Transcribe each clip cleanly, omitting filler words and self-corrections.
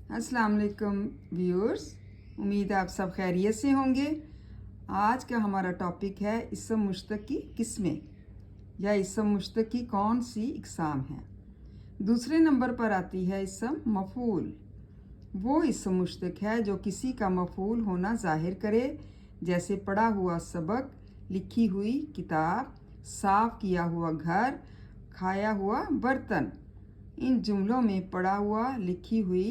अस्सलाम वालेकुम व्यूअर्स, उम्मीद है आप सब खैरियत से होंगे। आज का हमारा टॉपिक है इसम मुश्तक की किस्में या इसम मुश्तक की कौन सी इकसाम हैं। दूसरे नंबर पर आती है इसम मफूल। वो इसम मुश्तक है जो किसी का मफूल होना ज़ाहिर करे, जैसे पढ़ा हुआ सबक, लिखी हुई किताब, साफ़ किया हुआ घर, खाया हुआ बर्तन। इन जुमलों में पढ़ा हुआ, लिखी हुई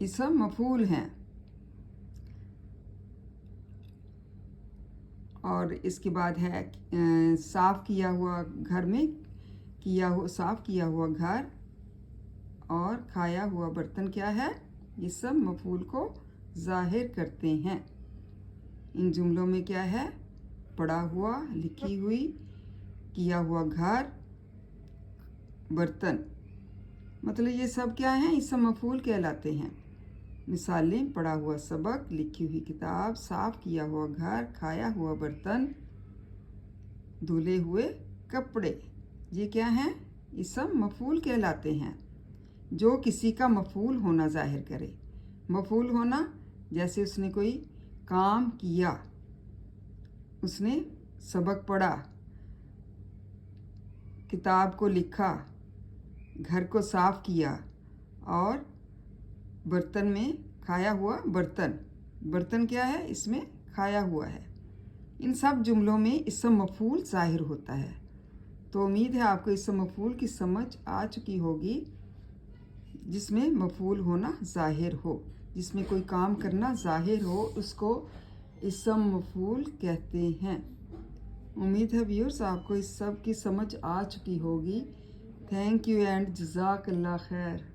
इसम मफूल हैं। और इसके बाद है साफ़ किया हुआ घर में साफ़ किया हुआ घर और खाया हुआ बर्तन क्या है, ये सब मफूल को ज़ाहिर करते हैं। इन जुमलों में क्या है, पढ़ा हुआ, लिखी हुई, किया हुआ घर, बर्तन, मतलब ये सब क्या हैं, इसम मफूल कहलाते हैं। मिसालें: पढ़ा हुआ सबक, लिखी हुई किताब, साफ़ किया हुआ घर, खाया हुआ बर्तन, धुले हुए कपड़े, ये क्या हैं, इसम मफूल कहलाते हैं जो किसी का मफूल होना ज़ाहिर करे। मफूल होना जैसे उसने कोई काम किया, उसने सबक पढ़ा, किताब को लिखा, घर को साफ़ किया और बर्तन में खाया हुआ बर्तन। बर्तन क्या है, इसमें खाया हुआ है। इन सब जुमलों में इसम मफूल ज़ाहिर होता है। तो उम्मीद है आपको इसम मफूल की समझ आ चुकी होगी, जिसमें मफूल होना ज़ाहिर हो, जिसमें कोई काम करना ज़ाहिर हो, उसको इसम मफूल कहते हैं। उम्मीद है व्यूअर्स आपको इस सब की समझ आ चुकी होगी। थैंक यू एंड जज़ाकल्लाह खैर।